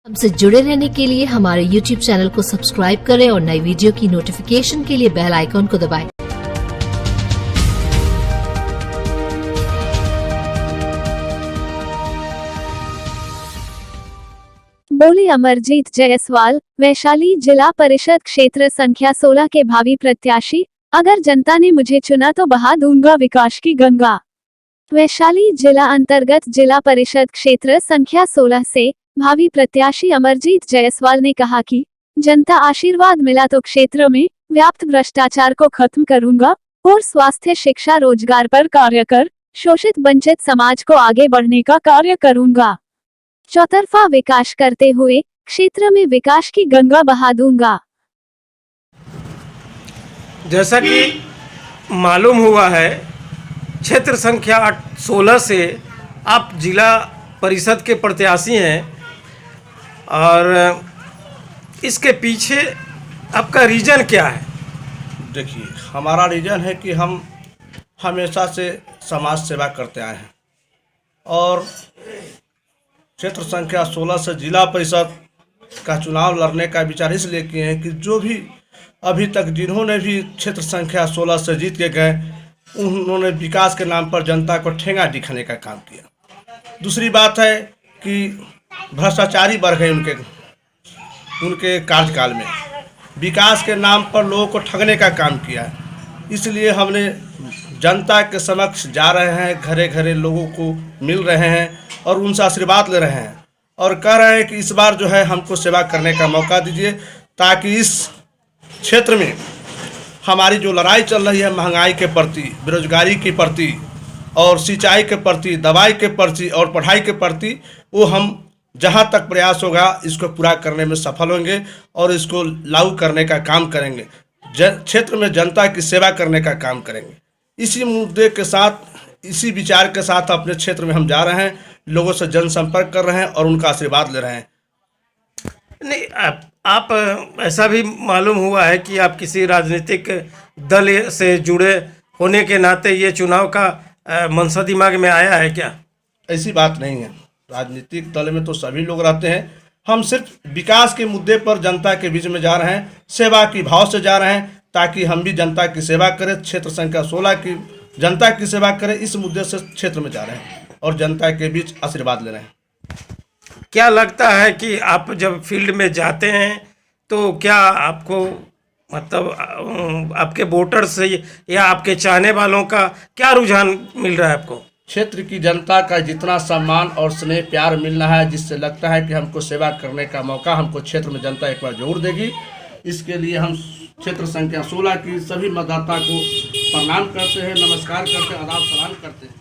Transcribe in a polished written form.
हमसे जुड़े रहने के लिए हमारे YouTube चैनल को सब्सक्राइब करें और नई वीडियो की नोटिफिकेशन के लिए बेल आइकॉन को दबाएं। बोले अमरजीत जायसवाल, वैशाली जिला परिषद क्षेत्र संख्या 16 के भावी प्रत्याशी। अगर जनता ने मुझे चुना तो बहा दूंगा विकास की गंगा। वैशाली जिला अंतर्गत जिला परिषद क्षेत्र संख्या 16 से भावी प्रत्याशी अमरजीत जायसवाल ने कहा कि जनता आशीर्वाद मिला तो क्षेत्र में व्याप्त भ्रष्टाचार को खत्म करूंगा और स्वास्थ्य, शिक्षा, रोजगार पर कार्य कर शोषित वंचित समाज को आगे बढ़ने का कार्य करूंगा। चौतरफा विकास करते हुए क्षेत्र में विकास की गंगा बहा दूंगा। जैसा कि मालूम हुआ है, क्षेत्र संख्या 16 से आप जिला परिषद के प्रत्याशी हैं और इसके पीछे आपका रीजन क्या है? देखिए, हमारा रीजन है कि हम हमेशा से समाज सेवा करते आए हैं और क्षेत्र संख्या 16 से जिला परिषद का चुनाव लड़ने का विचार इसलिए किए हैं कि जो भी अभी तक जिन्होंने भी क्षेत्र संख्या 16 से जीत के गए, उन्होंने विकास के नाम पर जनता को ठेंगा दिखाने का काम किया। दूसरी बात है कि भ्रष्टाचारी बढ़ गए उनके कार्यकाल में, विकास के नाम पर लोगों को ठगने का काम किया। इसलिए हमने जनता के समक्ष जा रहे हैं, घरे घरे लोगों को मिल रहे हैं और उनसे आशीर्वाद ले रहे हैं और कह रहे हैं कि इस बार जो है हमको सेवा करने का मौका दीजिए, ताकि इस क्षेत्र में हमारी जो लड़ाई चल रही है महंगाई के प्रति, बेरोजगारी के प्रति और सिंचाई के प्रति, दवाई के प्रति और पढ़ाई के प्रति, वो हम जहाँ तक प्रयास होगा इसको पूरा करने में सफल होंगे और इसको लागू करने का काम करेंगे। क्षेत्र में जनता की सेवा करने का काम करेंगे। इसी मुद्दे के साथ, इसी विचार के साथ अपने क्षेत्र में हम जा रहे हैं, लोगों से जनसंपर्क कर रहे हैं और उनका आशीर्वाद ले रहे हैं। नहीं, आप ऐसा भी मालूम हुआ है कि आप किसी राजनीतिक दल से जुड़े होने के नाते ये चुनाव का मनसा दिमाग में आया है क्या? ऐसी बात नहीं है। राजनीतिक दल में तो सभी लोग रहते हैं। हम सिर्फ विकास के मुद्दे पर जनता के बीच में जा रहे हैं, सेवा की भाव से जा रहे हैं, ताकि हम भी जनता की सेवा करें, क्षेत्र संख्या 16 की जनता की सेवा करें। इस मुद्दे से क्षेत्र में जा रहे हैं और जनता के बीच आशीर्वाद ले रहे हैं। क्या लगता है कि आप जब फील्ड में जाते हैं तो क्या आपको मतलब आपके वोटर से या आपके चाहने वालों का क्या रुझान मिल रहा है आपको? क्षेत्र की जनता का जितना सम्मान और स्नेह प्यार मिल रहा है, जिससे लगता है कि हमको सेवा करने का मौका हमको क्षेत्र में जनता एक बार जरूर देगी। इसके लिए हम क्षेत्र संख्या 16 की सभी मतदाता को प्रणाम करते हैं, नमस्कार करते हैं, आदाब सलाम करते हैं।